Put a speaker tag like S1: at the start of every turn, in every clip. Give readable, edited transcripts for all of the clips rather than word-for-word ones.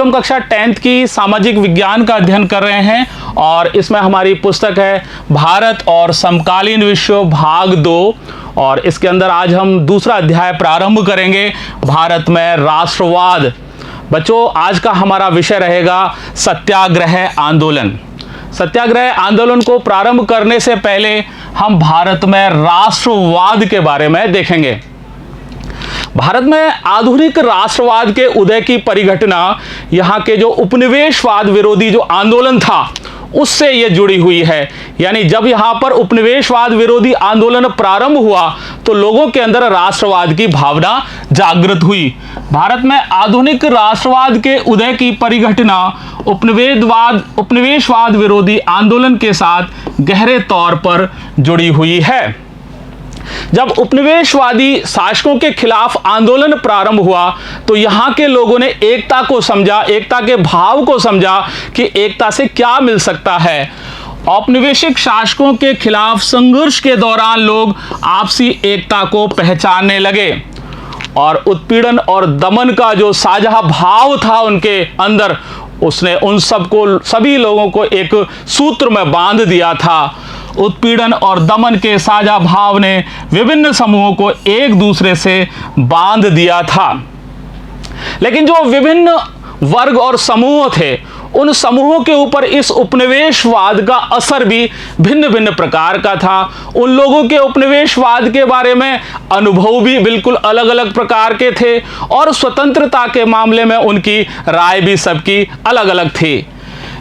S1: हम कक्षा 10th की सामाजिक विज्ञान का अध्ययन कर रहे हैं और इसमें हमारी पुस्तक है भारत और समकालीन विश्व भाग 2 और इसके अंदर आज हम दूसरा अध्याय प्रारंभ करेंगे, भारत में राष्ट्रवाद। बच्चों, आज का हमारा विषय रहेगा सत्याग्रह आंदोलन। सत्याग्रह आंदोलन को प्रारंभ करने से पहले हम भारत में राष्ट्रवाद के बारे में देखेंगे। भारत में आधुनिक राष्ट्रवाद के उदय की परिघटना यहाँ के जो उपनिवेशवाद विरोधी जो आंदोलन था उससे ये जुड़ी हुई है। यानी जब यहाँ पर उपनिवेशवाद विरोधी आंदोलन प्रारंभ हुआ तो लोगों के अंदर राष्ट्रवाद की भावना जागृत हुई। भारत में आधुनिक राष्ट्रवाद के उदय की परिघटना उपनिवेशवाद विरोधी आंदोलन के साथ गहरे तौर पर जुड़ी हुई है। जब उपनिवेशवादी शासकों के खिलाफ आंदोलन प्रारंभ हुआ तो यहाँ के लोगों ने एकता को समझा, एकता के भाव को समझा कि एकता से क्या मिल सकता है। औपनिवेशिक शासकों के खिलाफ संघर्ष के दौरान लोग आपसी एकता को पहचानने लगे और उत्पीड़न और दमन का जो साझा भाव था उनके अंदर, उसने उन सभी लोगों को एक सूत्र में बांध दिया था। उत्पीड़न और दमन के साझा भाव ने विभिन्न समूहों को एक दूसरे से बांध दिया था। लेकिन जो विभिन्न वर्ग और समूह थे, उन समूहों के ऊपर इस उपनिवेशवाद का असर भी भिन्न भिन्न प्रकार का था। उन लोगों के उपनिवेशवाद के बारे में अनुभव भी बिल्कुल अलग अलग प्रकार के थे और स्वतंत्रता के मामले में उनकी राय भी सबकी अलग अलग थी।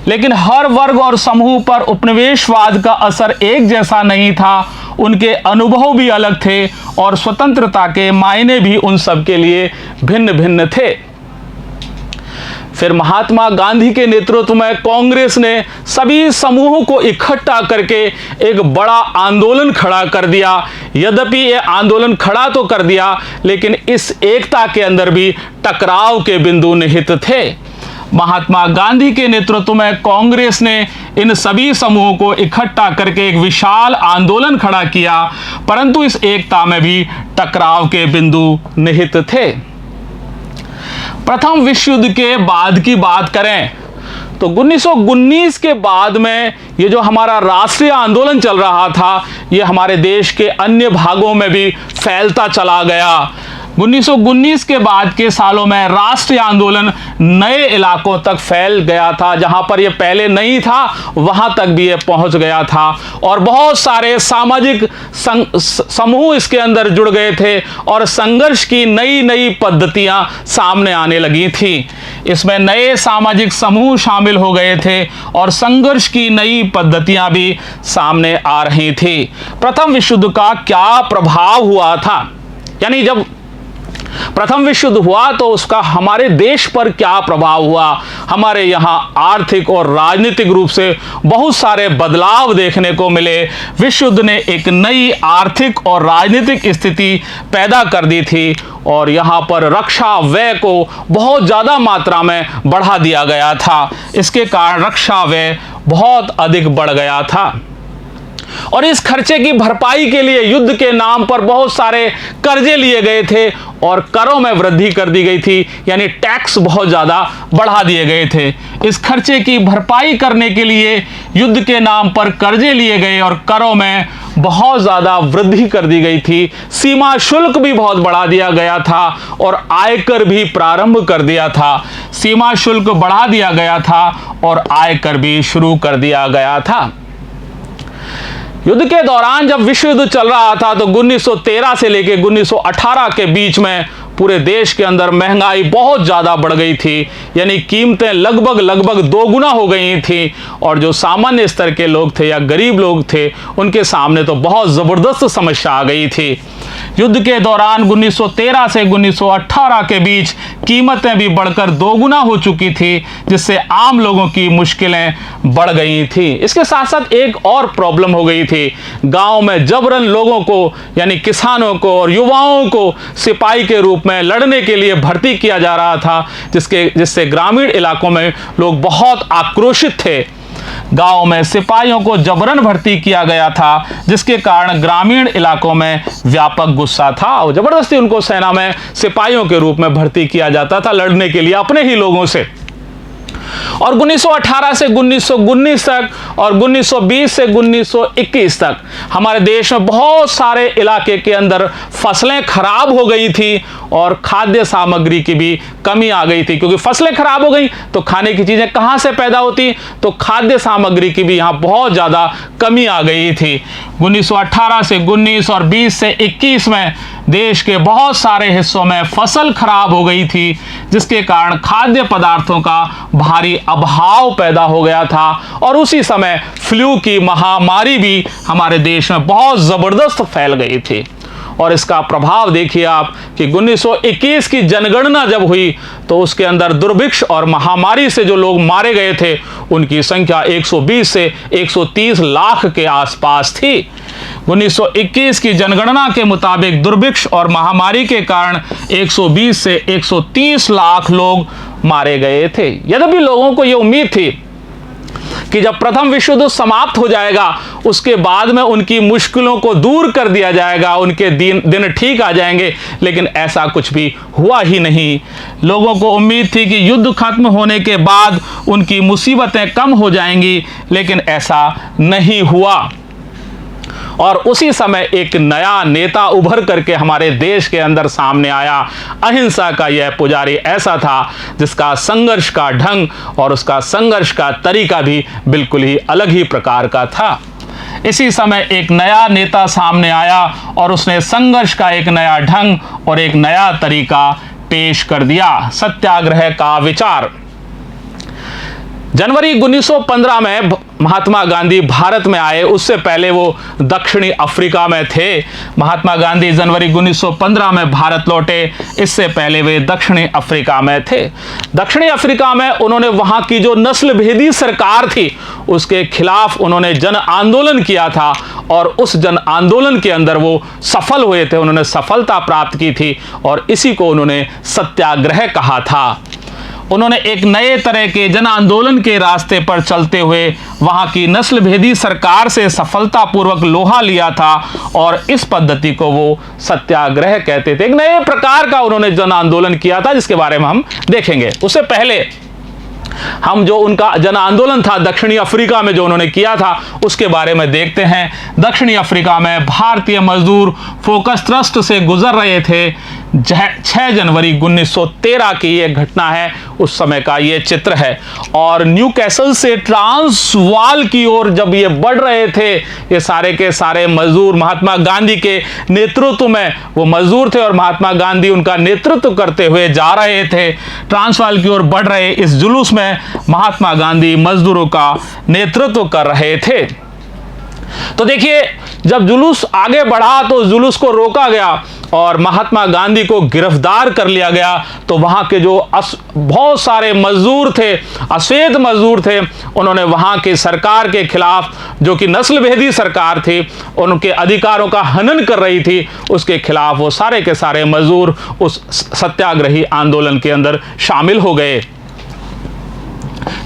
S1: लेकिन हर वर्ग और समूह पर उपनिवेशवाद का असर एक जैसा नहीं था। उनके अनुभव भी अलग थे और स्वतंत्रता के मायने भी उन सब के लिए भिन्न भिन्न थे। फिर महात्मा गांधी के नेतृत्व में कांग्रेस ने सभी समूहों को इकट्ठा करके एक बड़ा आंदोलन खड़ा कर दिया। यद्यपि ये आंदोलन खड़ा तो कर दिया, लेकिन इस एकता के अंदर भी टकराव के बिंदु निहित थे। महात्मा गांधी के नेतृत्व में कांग्रेस ने इन सभी समूहों को इकट्ठा करके एक विशाल आंदोलन खड़ा किया, परंतु इस एकता में भी टकराव के बिंदु निहित थे। प्रथम विश्व युद्ध के बाद की बात करें तो 1919 के बाद में ये जो हमारा राष्ट्रीय आंदोलन चल रहा था, ये हमारे देश के अन्य भागों में भी फैलता चला गया। 1919 के बाद के सालों में राष्ट्रीय आंदोलन नए इलाकों तक फैल गया था। जहां पर यह पहले नहीं था वहां तक भी यह पहुंच गया था और बहुत सारे सामाजिक समूह इसके अंदर जुड़ गए थे और संघर्ष की नई नई पद्धतियां सामने आने लगी थी। इसमें नए सामाजिक समूह शामिल हो गए थे और संघर्ष की नई पद्धतियां भी सामने आ रही थी। प्रथम विश्व युद्ध का क्या प्रभाव हुआ था, यानी जब प्रथम विश्व युद्ध हुआ तो उसका हमारे देश पर क्या प्रभाव हुआ। हमारे यहाँ आर्थिक और राजनीतिक रूप से बहुत सारे बदलाव देखने को मिले। विश्व युद्ध ने एक नई आर्थिक और राजनीतिक स्थिति पैदा कर दी थी और यहाँ पर रक्षा व्यय को बहुत ज़्यादा मात्रा में बढ़ा दिया गया था। इसके कारण रक्षा व्यय बहुत अधिक बढ़ गया था और इस खर्चे की भरपाई के लिए युद्ध के नाम पर बहुत सारे कर्जे लिए गए थे और करों में वृद्धि कर दी गई थी, यानी टैक्स बहुत ज़्यादा बढ़ा दिए गए थे। इस खर्चे की भरपाई करने के लिए युद्ध के नाम पर कर्जे लिए गए और करों में बहुत ज़्यादा वृद्धि कर दी गई थी। सीमा शुल्क भी बहुत बढ़ा दिया गया था और आयकर भी प्रारंभ कर दिया था। सीमा शुल्क बढ़ा दिया गया था और आयकर भी शुरू कर दिया गया था। युद्ध के दौरान जब विश्व युद्ध चल रहा था तो 1913 से लेकर 1918 के बीच में पूरे देश के अंदर महंगाई बहुत ज़्यादा बढ़ गई थी, यानी कीमतें लगभग दोगुना हो गई थी और जो सामान्य स्तर के लोग थे या गरीब लोग थे उनके सामने तो बहुत ज़बरदस्त समस्या आ गई थी। युद्ध के दौरान 1913 से 1918 के बीच कीमतें भी बढ़कर दोगुना हो चुकी थी, जिससे आम लोगों की मुश्किलें बढ़ गई थी। इसके साथ साथ एक और प्रॉब्लम हो गई थी। गांव में जबरन लोगों को यानी किसानों को और युवाओं को सिपाही के रूप में लड़ने के लिए भर्ती किया जा रहा था, जिससे ग्रामीण इलाकों में लोग बहुत आक्रोशित थे। गांव में सिपाहियों को जबरन भर्ती किया गया था, जिसके कारण ग्रामीण इलाकों में व्यापक गुस्सा था और जबरदस्ती उनको सेना में सिपाहियों के रूप में भर्ती किया जाता था लड़ने के लिए अपने ही लोगों से। और 1918 से 1919 तक और 1920 से 1921 तक हमारे देश में बहुत सारे इलाके के अंदर फसलें खराब हो गई थी और खाद्य सामग्री की भी कमी आ गई थी, क्योंकि फसलें खराब हो गई तो खाने की चीजें कहां से पैदा होती, तो खाद्य सामग्री की भी यहां बहुत ज्यादा कमी आ गई थी। 1918 से 19 और 20 से 21 में देश के बहुत सारे हिस्सों में फसल खराब हो गई थी, जिसके कारण खाद्य पदार्थों का भारी अभाव पैदा हो गया था। और उसी समय फ्लू की महामारी भी हमारे देश में बहुत जबरदस्त फैल गई थी। और इसका प्रभाव देखिए आप कि 1921 की जनगणना जब हुई तो उसके अंदर दुर्भिक्ष और महामारी से जो लोग मारे गए थे उनकी संख्या 120 से 130 लाख के आसपास थी। 1921 की जनगणना के मुताबिक दुर्भिक्ष और महामारी के कारण 120 से 130 लाख लोग मारे गए थे। यद्यपि लोगों को यह उम्मीद थी कि जब प्रथम विश्व युद्ध समाप्त हो जाएगा उसके बाद में उनकी मुश्किलों को दूर कर दिया जाएगा, उनके दिन ठीक आ जाएंगे, लेकिन ऐसा कुछ भी हुआ ही नहीं। लोगों को उम्मीद थी कि युद्ध खत्म होने के बाद उनकी मुसीबतें कम हो जाएंगी, लेकिन ऐसा नहीं हुआ। और उसी समय एक नया नेता उभर करके हमारे देश के अंदर सामने आया। अहिंसा का यह पुजारी ऐसा था जिसका संघर्ष का ढंग और उसका संघर्ष का तरीका भी बिल्कुल ही अलग ही प्रकार का था। इसी समय एक नया नेता सामने आया और उसने संघर्ष का एक नया ढंग और एक नया तरीका पेश कर दिया, सत्याग्रह का विचार। जनवरी 1915 में महात्मा गांधी भारत में आए, उससे पहले वो दक्षिणी अफ्रीका में थे। महात्मा गांधी जनवरी 1915 में भारत लौटे, इससे पहले वे दक्षिणी अफ्रीका में थे। दक्षिणी अफ्रीका में उन्होंने वहां की जो नस्ल भेदी सरकार थी उसके खिलाफ उन्होंने जन आंदोलन किया था और उस जन आंदोलन के अंदर वो सफल हुए थे, उन्होंने सफलता प्राप्त की थी और इसी को उन्होंने सत्याग्रह कहा था। उन्होंने एक नए तरह के जन आंदोलन के रास्ते पर चलते हुए वहां की नस्ल भेदी सरकार से सफलतापूर्वक लोहा लिया था और इस पद्धति को वो सत्याग्रह कहते थे। एक नए प्रकार का उन्होंने जन आंदोलन किया था जिसके बारे में हम देखेंगे। उससे पहले हम जो उनका जन आंदोलन था दक्षिणी अफ्रीका में जो उन्होंने किया था उसके बारे में देखते हैं। दक्षिणी अफ्रीका में भारतीय मजदूर फोकस ट्रस्ट से गुजर रहे थे। 6 जनवरी 1913 की यह घटना है, उस समय का यह चित्र है। और न्यू कैसल से ट्रांसवाल की ओर जब ये बढ़ रहे थे, ये सारे के सारे मजदूर महात्मा गांधी के नेतृत्व में वो मजदूर थे और महात्मा गांधी उनका नेतृत्व करते हुए जा रहे थे। ट्रांसवाल की ओर बढ़ रहे इस जुलूस में महात्मा गांधी मजदूरों का नेतृत्व कर रहे थे। तो देखिए, जब जुलूस आगे बढ़ा तो जुलूस को रोका गया और महात्मा गांधी को गिरफ्तार कर लिया गया। तो वहां के जो बहुत सारे मजदूर थे, अश्वेत मजदूर थे, उन्होंने वहां के सरकार के खिलाफ, जो कि नस्ल भेदी सरकार थी, उनके अधिकारों का हनन कर रही थी, उसके खिलाफ वो सारे के सारे मजदूर उस सत्याग्रही आंदोलन के अंदर शामिल हो गए।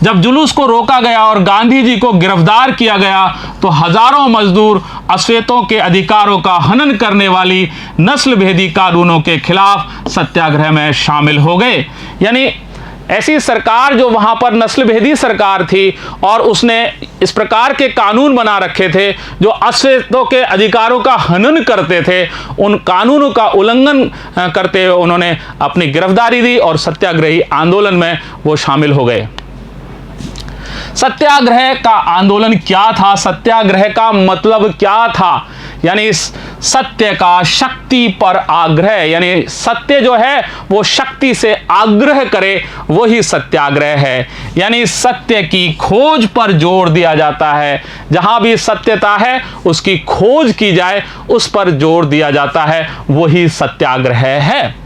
S1: जब जुलूस को रोका गया और गांधी जी को गिरफ्तार किया गया तो हजारों मजदूर अश्वेतों के अधिकारों का हनन करने वाली नस्ल भेदी कानूनों के खिलाफ सत्याग्रह में शामिल हो गए। यानी ऐसी सरकार जो वहां पर नस्ल भेदी सरकार थी और उसने इस प्रकार के कानून बना रखे थे जो अश्वेतों के अधिकारों का हनन करते थे, उन कानूनों का उल्लंघन करते हुए उन्होंने अपनी गिरफ्तारी दी और सत्याग्रही आंदोलन में वो शामिल हो गए। सत्याग्रह का आंदोलन क्या था? सत्याग्रह का मतलब क्या था? यानी सत्य का शक्ति पर आग्रह, यानी सत्य जो है वो शक्ति से आग्रह करे, वही सत्याग्रह है। यानी सत्य की खोज पर जोर दिया जाता है। जहां भी सत्यता है उसकी खोज की जाए, उस पर जोर दिया जाता है, वही सत्याग्रह है।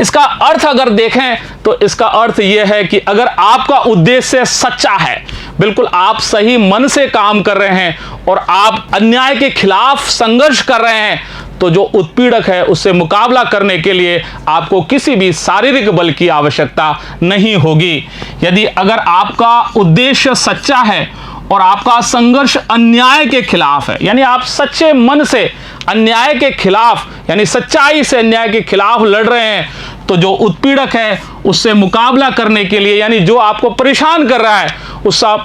S1: इसका अर्थ अगर देखें तो इसका अर्थ यह है कि अगर आपका उद्देश्य सच्चा है, बिल्कुल आप सही मन से काम कर रहे हैं और आप अन्याय के खिलाफ संघर्ष कर रहे हैं, तो जो उत्पीड़क है उससे मुकाबला करने के लिए आपको किसी भी शारीरिक बल की आवश्यकता नहीं होगी। यदि अगर आपका उद्देश्य सच्चा है और आपका संघर्ष अन्याय के खिलाफ है, यानी आप सच्चे मन से अन्याय के खिलाफ, यानी सच्चाई से अन्याय के खिलाफ लड़ रहे हैं, तो जो उत्पीड़क है उससे मुकाबला करने के लिए, यानी जो आपको परेशान कर रहा है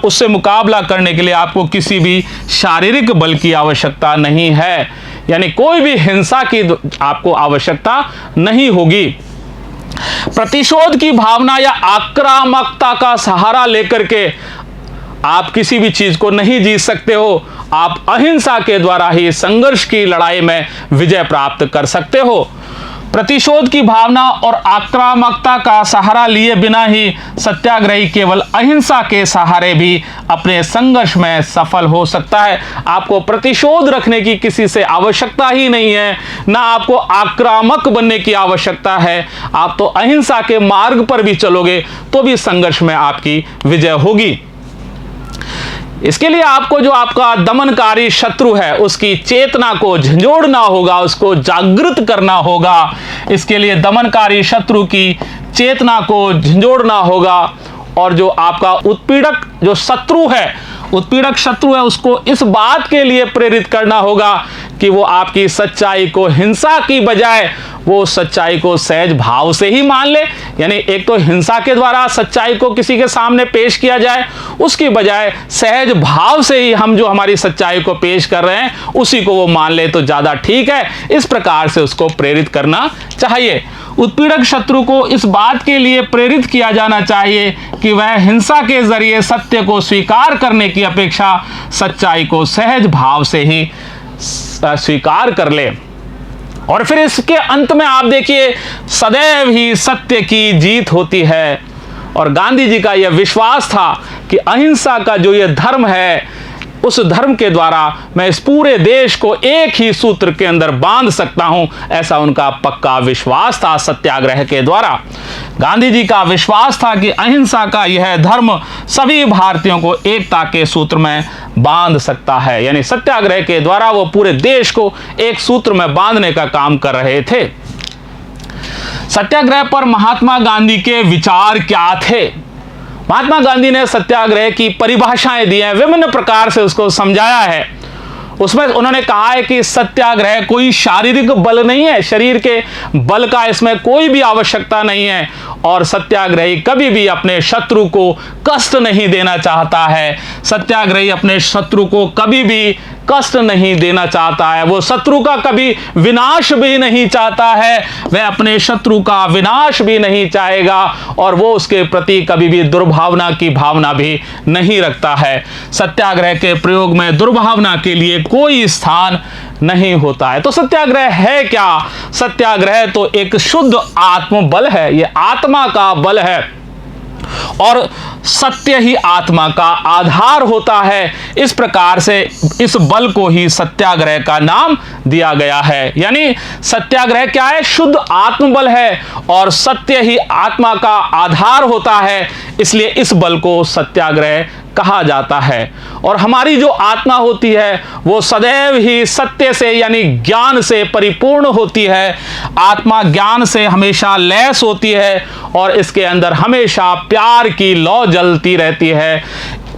S1: उससे मुकाबला करने के लिए आपको किसी भी शारीरिक बल की आवश्यकता नहीं है, यानी कोई भी हिंसा की आपको आवश्यकता नहीं होगी। प्रतिशोध की भावना या आक्रामकता का सहारा लेकर के आप किसी भी चीज को नहीं जीत सकते हो। आप अहिंसा के द्वारा ही संघर्ष की लड़ाई में विजय प्राप्त कर सकते हो। प्रतिशोध की भावना और आक्रामकता का सहारा लिए बिना ही सत्याग्रही केवल अहिंसा के सहारे भी अपने संघर्ष में सफल हो सकता है। आपको प्रतिशोध रखने की किसी से आवश्यकता ही नहीं है, ना आपको आक्रामक बनने की आवश्यकता है। आप तो अहिंसा के मार्ग पर भी चलोगे तो भी संघर्ष में आपकी विजय होगी। इसके लिए आपको जो आपका दमनकारी शत्रु है उसकी चेतना को झंझोड़ना होगा, उसको जागृत करना होगा। इसके लिए दमनकारी शत्रु की चेतना को झंझोड़ना होगा और जो आपका उत्पीड़क जो शत्रु है, उत्पीड़क शत्रु है, उसको इस बात के लिए प्रेरित करना होगा कि वो आपकी सच्चाई को हिंसा की बजाय वो सच्चाई को सहज भाव से ही मान ले। यानी एक तो हिंसा के द्वारा सच्चाई को किसी के सामने पेश किया जाए, उसकी बजाय सहज भाव से ही हम जो हमारी सच्चाई को पेश कर रहे हैं उसी को वो मान ले तो ज़्यादा ठीक है। इस प्रकार से उसको प्रेरित करना चाहिए। उत्पीड़क शत्रु को इस बात के लिए प्रेरित किया जाना चाहिए कि वह हिंसा के जरिए सत्य को स्वीकार करने की अपेक्षा सच्चाई को सहज भाव से ही स्वीकार कर ले। और फिर इसके अंत में आप देखिए, सदैव ही सत्य की जीत होती है। और गांधी जी का यह विश्वास था कि अहिंसा का जो यह धर्म है, उस धर्म के द्वारा मैं इस पूरे देश को एक ही सूत्र के अंदर बांध सकता हूं, ऐसा उनका पक्का विश्वास था। सत्याग्रह के द्वारा गांधी जी का विश्वास था कि अहिंसा का यह धर्म सभी भारतीयों को एकता के सूत्र में बांध सकता है। यानी सत्याग्रह के द्वारा वो पूरे देश को एक सूत्र में बांधने का काम कर रहे थे। सत्याग्रह पर महात्मा गांधी के विचार क्या थे? महात्मा गांधी ने सत्याग्रह की परिभाषाएं दी हैं, विभिन्न प्रकार से उसको समझाया है। उसमें उन्होंने कहा है कि सत्याग्रह कोई शारीरिक बल नहीं है, शरीर के बल का इसमें कोई भी आवश्यकता नहीं है। और सत्याग्रही कभी भी अपने शत्रु को कष्ट नहीं देना चाहता है। सत्याग्रही अपने शत्रु को कभी भी कष्ट नहीं देना चाहता है। वो शत्रु का कभी विनाश भी नहीं चाहता है, वह अपने शत्रु का विनाश भी नहीं चाहेगा और वो उसके प्रति कभी भी दुर्भावना की भावना भी नहीं रखता है। सत्याग्रह के प्रयोग में दुर्भावना के लिए कोई स्थान नहीं होता है। तो सत्याग्रह है क्या? सत्याग्रह तो एक शुद्ध आत्मबल है, ये आत्मा का बल है और सत्य ही आत्मा का आधार होता है। इस प्रकार से इस बल को ही सत्याग्रह का नाम दिया गया है। यानी सत्याग्रह क्या है? शुद्ध आत्मबल है और सत्य ही आत्मा का आधार होता है, इसलिए इस बल को सत्याग्रह कहा जाता है। और हमारी जो आत्मा होती है वो सदैव ही सत्य से यानी ज्ञान से परिपूर्ण होती है। आत्मा ज्ञान से हमेशा लैस होती है और इसके अंदर हमेशा प्यार की लौ जलती रहती है।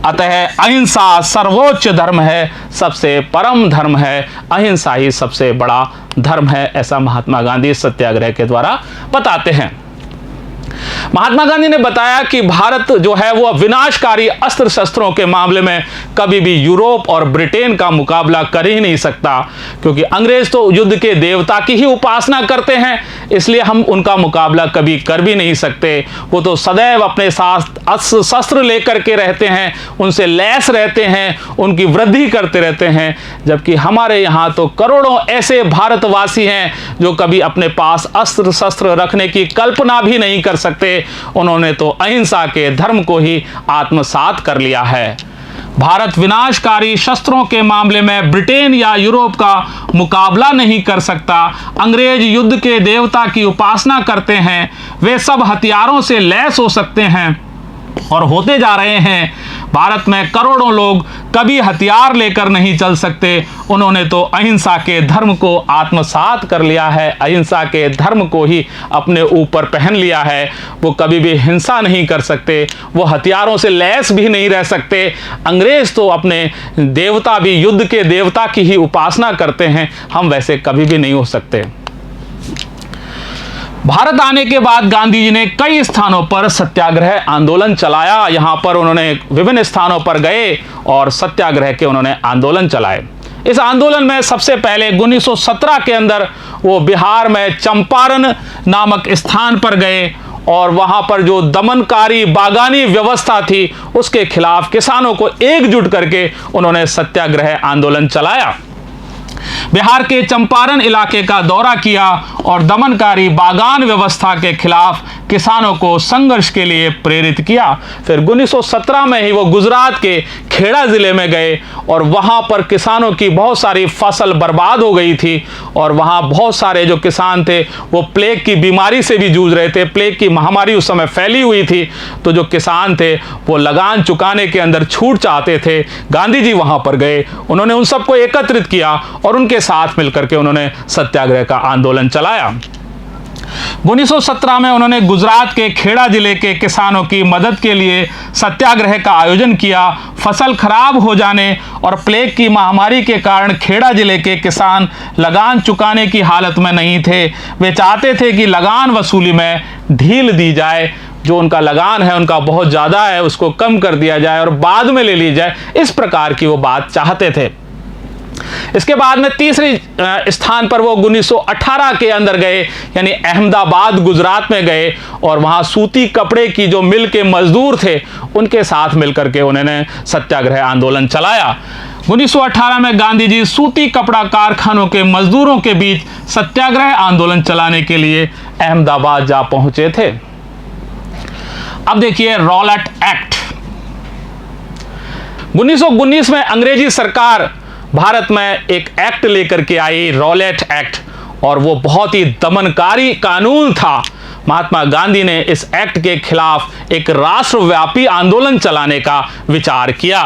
S1: अतः अहिंसा सर्वोच्च धर्म है, सबसे परम धर्म है। अहिंसा ही सबसे बड़ा धर्म है, ऐसा महात्मा गांधी सत्याग्रह के द्वारा बताते हैं। महात्मा गांधी ने बताया कि भारत जो है वो विनाशकारी अस्त्र शस्त्रों के मामले में कभी भी यूरोप और ब्रिटेन का मुकाबला कर ही नहीं सकता, क्योंकि अंग्रेज तो युद्ध के देवता की ही उपासना करते हैं, इसलिए हम उनका मुकाबला कभी कर भी नहीं सकते। वो तो सदैव अपने साथ अस्त्र शस्त्र लेकर के रहते हैं, उनसे लैस रहते हैं, उनकी वृद्धि करते रहते हैं। जबकि हमारे यहाँ तो करोड़ों ऐसे भारतवासी हैं जो कभी अपने पास अस्त्र शस्त्र रखने की कल्पना भी नहीं कर सकते। उन्होंने तो अहिंसा के धर्म को ही आत्मसात कर लिया है। भारत विनाशकारी शस्त्रों के मामले में ब्रिटेन या यूरोप का मुकाबला नहीं कर सकता। अंग्रेज युद्ध के देवता की उपासना करते हैं, वे सब हथियारों से लैस हो सकते हैं और होते जा रहे हैं। भारत में करोड़ों लोग कभी हथियार लेकर नहीं चल सकते। उन्होंने तो अहिंसा के धर्म को आत्मसात कर लिया है, अहिंसा के धर्म को ही अपने ऊपर पहन लिया है। वो कभी भी हिंसा नहीं कर सकते, वो हथियारों से लैस भी नहीं रह सकते। अंग्रेज तो अपने देवता भी युद्ध के देवता की ही उपासना करते हैं, हम वैसे कभी भी नहीं हो सकते। भारत आने के बाद गांधी जी ने कई स्थानों पर सत्याग्रह आंदोलन चलाया। यहां पर उन्होंने विभिन्न स्थानों पर गए और सत्याग्रह के उन्होंने आंदोलन चलाए। इस आंदोलन में सबसे पहले 1917 के अंदर वो बिहार में चंपारण नामक स्थान पर गए और वहां पर जो दमनकारी बागानी व्यवस्था थी उसके खिलाफ किसानों को एकजुट करके उन्होंने सत्याग्रह आंदोलन चलाया। बिहार के चंपारण इलाके का दौरा किया और दमनकारी बागान व्यवस्था के खिलाफ किसानों को संघर्ष के लिए प्रेरित किया। फिर 1917 में ही वो गुजरात के खेड़ा जिले में गए और वहां पर किसानों की बहुत सारी फसल बर्बाद हो गई थी और वहां बहुत सारे जो किसान थे वो प्लेग की बीमारी से भी जूझ रहे थे। प्लेग की महामारी उस समय फैली हुई थी, तो जो किसान थे वो लगान चुकाने के अंदर छूट चाहते थे। गांधी जी वहां पर गए, उन्होंने उन सबको एकत्रित किया और उनके साथ मिलकर के उन्होंने सत्याग्रह का आंदोलन चलाया। 1917 में उन्होंने गुजरात के खेड़ा जिले के किसानों की मदद के लिए सत्याग्रह का आयोजन किया। फसल खराब हो जाने और प्लेग की महामारी के कारण खेड़ा जिले के किसान लगान चुकाने की हालत में नहीं थे। वे चाहते थे कि लगान वसूली में ढील दी जाए, जो उनका लगान है उनका बहुत ज़्यादा है उसको कम कर दिया जाए और बाद में ले ली जाए, इस प्रकार की वो बात चाहते थे। इसके बाद में तीसरे स्थान पर वो 1918 के अंदर गए, यानी अहमदाबाद गुजरात में गए और वहां सूती कपड़े की जो मिल के मजदूर थे उनके साथ मिलकर के उन्होंने सत्याग्रह आंदोलन चलाया। 1918 में गांधी जी सूती कपड़ा कारखानों के मजदूरों के बीच सत्याग्रह आंदोलन चलाने के लिए अहमदाबाद जा पहुंचे थे। अब देखिए रॉलेट एक्ट। 1919 में अंग्रेजी सरकार भारत में एक एक्ट लेकर के आई, रॉलेट एक्ट, और वो बहुत ही दमनकारी कानून था। महात्मा गांधी ने इस एक्ट के खिलाफ एक राष्ट्रव्यापी आंदोलन चलाने का विचार किया।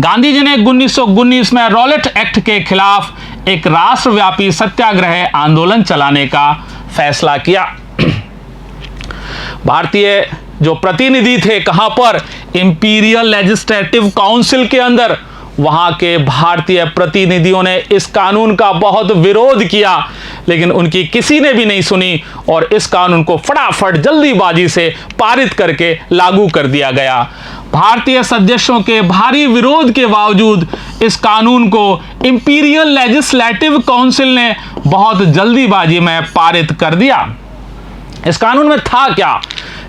S1: गांधी जी ने 1919 में रॉलेट एक्ट के खिलाफ एक राष्ट्रव्यापी सत्याग्रह आंदोलन चलाने का फैसला किया। भारतीय जो प्रतिनिधि थे कहां पर, इंपीरियल लेजिस्लेटिव काउंसिल के अंदर, वहां के भारतीय प्रतिनिधियों ने इस कानून का बहुत विरोध किया, लेकिन उनकी किसी ने भी नहीं सुनी और इस कानून को फटाफट जल्दीबाजी से पारित करके लागू कर दिया गया। भारतीय सदस्यों के भारी विरोध के बावजूद इस कानून को इंपीरियल लेजिस्लेटिव काउंसिल ने बहुत जल्दीबाजी में पारित कर दिया। इस कानून में था क्या?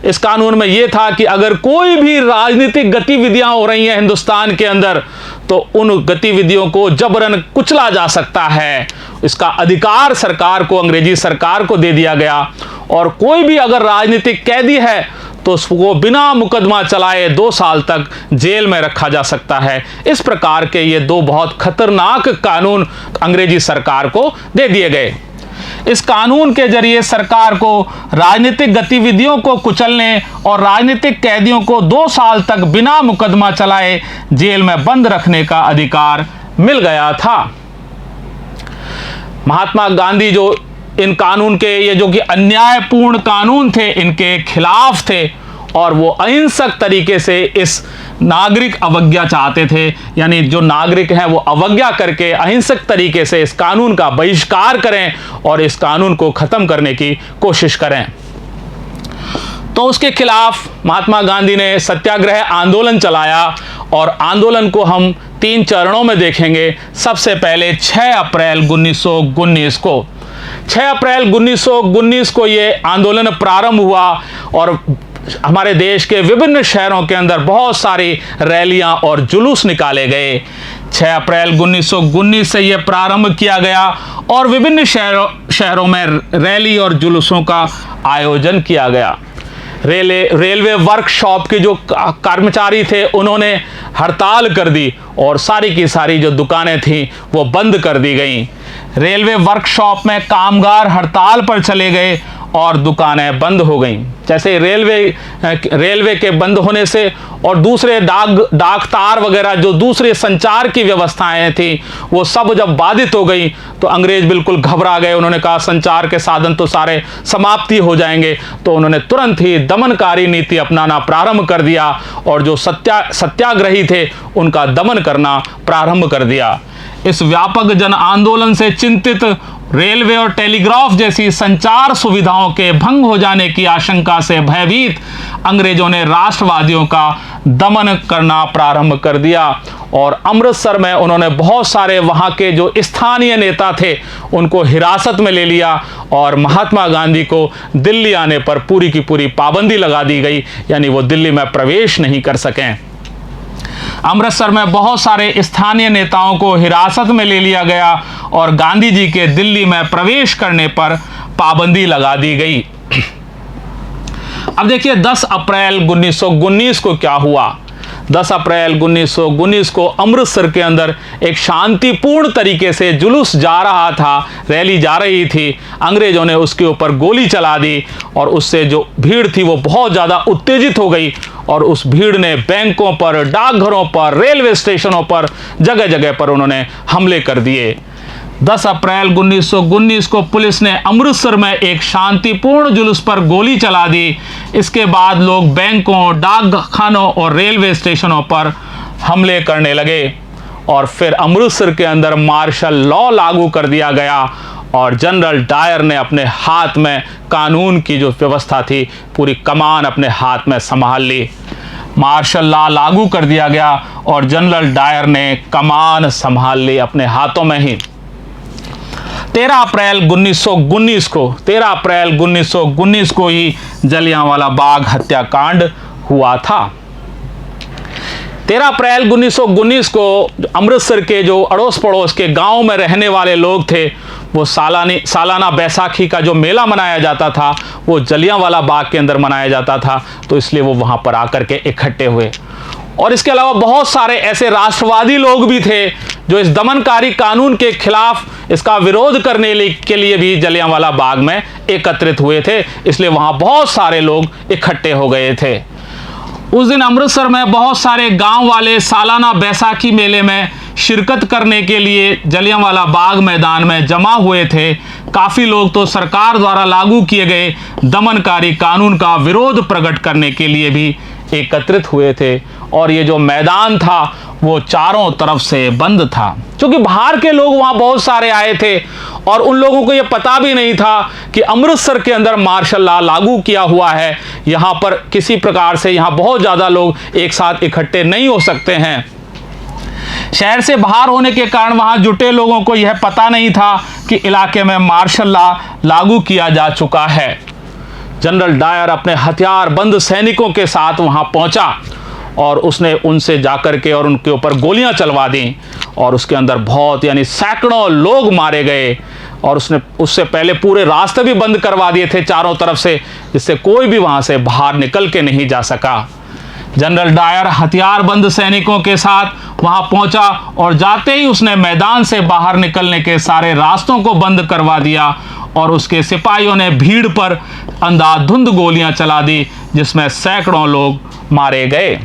S1: इस कानून में यह था कि अगर कोई भी राजनीतिक गतिविधियां हो रही हैं हिंदुस्तान के अंदर, तो उन गतिविधियों को जबरन कुचला जा सकता है। इसका अधिकार सरकार को, अंग्रेजी सरकार को दे दिया गया। और कोई भी अगर राजनीतिक कैदी है तो उसको बिना मुकदमा चलाए 2 साल तक जेल में रखा जा सकता है। इस प्रकार के ये 2 बहुत खतरनाक कानून अंग्रेजी सरकार को दे दिए गए। इस कानून के जरिए सरकार को राजनीतिक गतिविधियों को कुचलने और राजनीतिक कैदियों को 2 साल तक बिना मुकदमा चलाए जेल में बंद रखने का अधिकार मिल गया था। महात्मा गांधी जो इन कानून के, ये जो कि अन्यायपूर्ण कानून थे, इनके खिलाफ थे और वो अहिंसक तरीके से इस नागरिक अवज्ञा चाहते थे, यानी जो नागरिक हैं वो अवज्ञा करके अहिंसक तरीके से इस कानून का बहिष्कार करें और इस कानून को खत्म करने की कोशिश करें। तो उसके खिलाफ महात्मा गांधी ने सत्याग्रह आंदोलन चलाया और आंदोलन को हम 3 चरणों में देखेंगे। सबसे पहले 6 अप्रैल 1919 को 6 अप्रैल 1919 को ये आंदोलन प्रारंभ हुआ और हमारे देश के विभिन्न शहरों के अंदर बहुत सारी रैलियां और जुलूस निकाले गए। 6 अप्रैल 1919 से यह प्रारंभ किया गया और विभिन्न शहरों में रैली और जुलूसों का आयोजन किया गया। रेलवे वर्कशॉप के जो कर्मचारी थे उन्होंने हड़ताल कर दी और सारी की सारी जो दुकानें थीं वो बंद कर दी गईं। रेलवे वर्कशॉप में कामगार हड़ताल पर चले गए और दुकानें बंद हो गईं। जैसे रेलवे के बंद होने से और दूसरे डाक तार वगैरह जो दूसरे संचार की व्यवस्थाएं थी वो सब जब बाधित हो गई तो अंग्रेज बिल्कुल घबरा गए। उन्होंने कहा संचार के साधन तो सारे समाप्ति हो जाएंगे, तो उन्होंने तुरंत ही दमनकारी नीति अपनाना प्रारंभ कर दिया और जो सत्याग्रही थे उनका दमन करना प्रारंभ कर दिया। इस व्यापक जन आंदोलन से चिंतित रेलवे और टेलीग्राफ जैसी संचार सुविधाओं के भंग हो जाने की आशंका से भयभीत अंग्रेजों ने राष्ट्रवादियों का दमन करना प्रारंभ कर दिया और अमृतसर में उन्होंने बहुत सारे वहाँ के जो स्थानीय नेता थे उनको हिरासत में ले लिया और महात्मा गांधी को दिल्ली आने पर पूरी की पूरी पाबंदी लगा दी गई, यानी वो दिल्ली में प्रवेश नहीं कर सकें। अमृतसर में बहुत सारे स्थानीय नेताओं को हिरासत में ले लिया गया और गांधी जी के दिल्ली में प्रवेश करने पर पाबंदी लगा दी गई। अब देखिए 10 अप्रैल 1919 को क्या हुआ। 10 अप्रैल 1919 को अमृतसर के अंदर एक शांतिपूर्ण तरीके से जुलूस जा रहा था, रैली जा रही थी। अंग्रेजों ने उसके ऊपर गोली चला दी और उससे जो भीड़ थी वो बहुत ज़्यादा उत्तेजित हो गई और उस भीड़ ने बैंकों पर, डाकघरों पर, रेलवे स्टेशनों पर, जगह जगह पर उन्होंने हमले कर दिए। 10 अप्रैल 1919 को पुलिस ने अमृतसर में एक शांतिपूर्ण जुलूस पर गोली चला दी। इसके बाद लोग बैंकों, डाकखानों और रेलवे स्टेशनों पर हमले करने लगे और फिर अमृतसर के अंदर मार्शल लॉ लागू कर दिया गया और जनरल डायर ने अपने हाथ में कानून की जो व्यवस्था थी पूरी कमान अपने हाथ में संभाल ली। मार्शल लॉ लागू कर दिया गया और जनरल डायर ने कमान संभाल ली अपने हाथों में ही। 13 अप्रैल 1919 को ही जलियांवाला बाग हत्याकांड हुआ था। 13 अप्रैल 1919 को अमृतसर के जो अड़ोस पड़ोस के गांव में रहने वाले लोग थे वो सालाना बैसाखी का जो मेला मनाया जाता था वो जलियांवाला बाग के अंदर मनाया जाता था, तो इसलिए वो वहां पर आकर के इकट्ठे हुए। और इसके अलावा बहुत सारे ऐसे राष्ट्रवादी लोग भी थे जो इस दमनकारी कानून के खिलाफ इसका विरोध करने के लिए भी जलियांवाला बाग में एकत्रित हुए थे, इसलिए वहां बहुत सारे लोग इकट्ठे हो गए थे। उस दिन अमृतसर में बहुत सारे गांव वाले सालाना बैसाखी मेले में शिरकत करने के लिए जलियांवाला बाग मैदान में जमा हुए थे। काफ़ी लोग तो सरकार द्वारा लागू किए गए दमनकारी कानून का विरोध प्रकट करने के लिए भी एकत्रित हुए थे और ये जो मैदान था वो चारों तरफ से बंद था, क्योंकि बाहर के लोग वहाँ बहुत सारे आए थे और उन लोगों को ये पता भी नहीं था कि अमृतसर के अंदर मार्शल लॉ लागू किया हुआ है। यहाँ पर किसी प्रकार से यहाँ बहुत ज़्यादा लोग एक साथ इकट्ठे नहीं हो सकते हैं। शहर से बाहर होने के कारण वहाँ जुटे लोगों को यह पता नहीं था कि इलाके में मार्शल लॉ लागू किया जा चुका है। जनरल डायर अपने हथियारबंद सैनिकों के साथ वहाँ पहुँचा और उसने उनसे जाकर के और उनके ऊपर गोलियां चलवा दी और उसके अंदर बहुत यानी सैकड़ों लोग मारे गए और उसने उससे पहले पूरे रास्ते भी बंद करवा दिए थे चारों तरफ से, जिससे कोई भी वहां से बाहर निकल के नहीं जा सका। जनरल डायर हथियारबंद सैनिकों के साथ वहां पहुंचा और जाते ही उसने मैदान से बाहर निकलने के सारे रास्तों को बंद करवा दिया और उसके सिपाहियों ने भीड़ पर अंधाधुंध गोलियां चला दी, जिसमें सैकड़ों लोग मारे गए।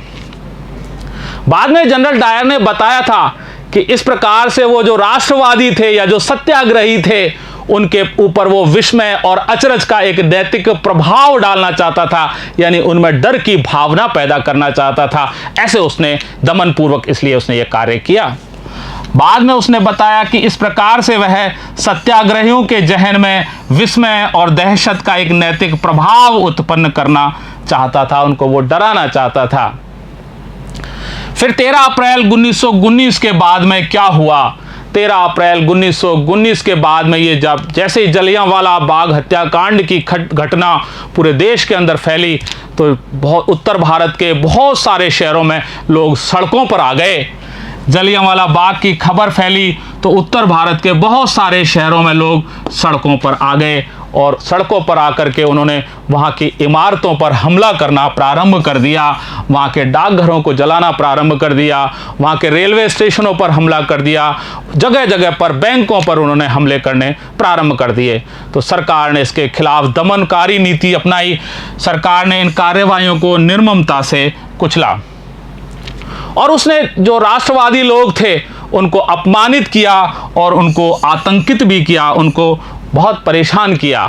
S1: बाद में जनरल डायर ने बताया था कि इस प्रकार से वो जो राष्ट्रवादी थे या जो सत्याग्रही थे उनके ऊपर वो विस्मय और अचरज का एक नैतिक प्रभाव डालना चाहता था, यानी उनमें डर की भावना पैदा करना चाहता था। ऐसे उसने दमनपूर्वक इसलिए उसने ये कार्य किया। बाद में उसने बताया कि इस प्रकार से वह सत्याग्रहियों के जहन में विस्मय और दहशत का एक नैतिक प्रभाव उत्पन्न करना चाहता था, उनको वो डराना चाहता था। फिर 13 अप्रैल 1919 के बाद में क्या हुआ? 13 अप्रैल 1919 के बाद में ये जैसे ही जलियांवाला बाग हत्याकांड की घटना पूरे देश के अंदर फैली तो बहुत उत्तर भारत के बहुत सारे शहरों में लोग सड़कों पर आ गए। जलियांवाला बाग की खबर फैली तो उत्तर भारत के बहुत सारे शहरों में लोग सड़कों पर आ गए और सड़कों पर आकर के उन्होंने वहाँ की इमारतों पर हमला करना प्रारंभ कर दिया, वहाँ के डाकघरों को जलाना प्रारंभ कर दिया, वहाँ के रेलवे स्टेशनों पर हमला कर दिया, जगह जगह पर बैंकों पर उन्होंने हमले करने प्रारंभ कर दिए। तो सरकार ने इसके खिलाफ दमनकारी नीति अपनाई। सरकार ने इन कार्यवाहियों को निर्ममता से कुचला और उसने जो राष्ट्रवादी लोग थे उनको अपमानित किया और उनको आतंकित भी किया, उनको बहुत परेशान किया।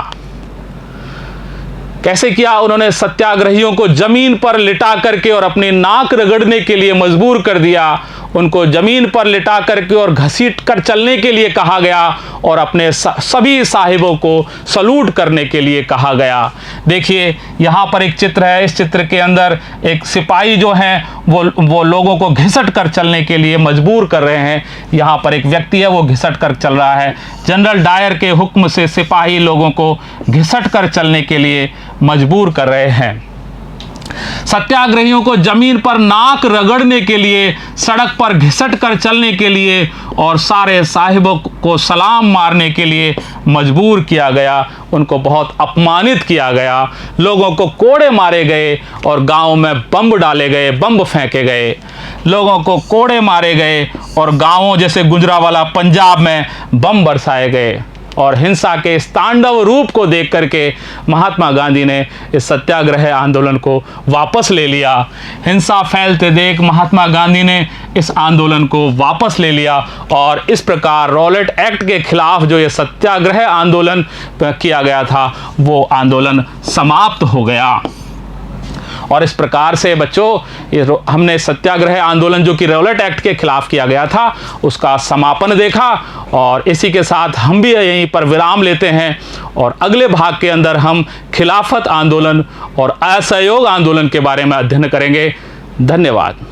S1: कैसे किया? उन्होंने सत्याग्रहियों को जमीन पर लिटा करके और अपनी नाक रगड़ने के लिए मजबूर कर दिया। उनको ज़मीन पर लिटा करके और घसीट कर चलने के लिए कहा गया और अपने सभी साहिबों को सलूट करने के लिए कहा गया। देखिए यहाँ पर एक चित्र है, इस चित्र के अंदर एक सिपाही जो हैं वो लोगों को घिसट कर चलने के लिए मजबूर कर रहे हैं। यहाँ पर एक व्यक्ति है, वो घिसट कर चल रहा है। जनरल डायर के हुक्म से सिपाही लोगों को घिसट कर चलने के लिए मजबूर कर रहे हैं। सत्याग्रहियों को जमीन पर नाक रगड़ने के लिए, सड़क पर घिसट कर चलने के लिए और सारे साहिबों को सलाम मारने के लिए मजबूर किया गया। उनको बहुत अपमानित किया गया, लोगों को कोड़े मारे गए और गांव में बम डाले गए, बम फेंके गए। लोगों को कोड़े मारे गए और गांवों जैसे गुजरावाला पंजाब में बम बरसाए गए। और हिंसा के इस तांडव रूप को देख करके महात्मा गांधी ने इस सत्याग्रह आंदोलन को वापस ले लिया। हिंसा फैलते देख महात्मा गांधी ने इस आंदोलन को वापस ले लिया और इस प्रकार रॉलेट एक्ट के खिलाफ जो ये सत्याग्रह आंदोलन किया गया था वो आंदोलन समाप्त हो गया। और इस प्रकार से बच्चों हमने सत्याग्रह आंदोलन जो कि रॉलेट एक्ट के खिलाफ किया गया था उसका समापन देखा और इसी के साथ हम भी यहीं पर विराम लेते हैं और अगले भाग के अंदर हम खिलाफत आंदोलन और असहयोग आंदोलन के बारे में अध्ययन करेंगे। धन्यवाद।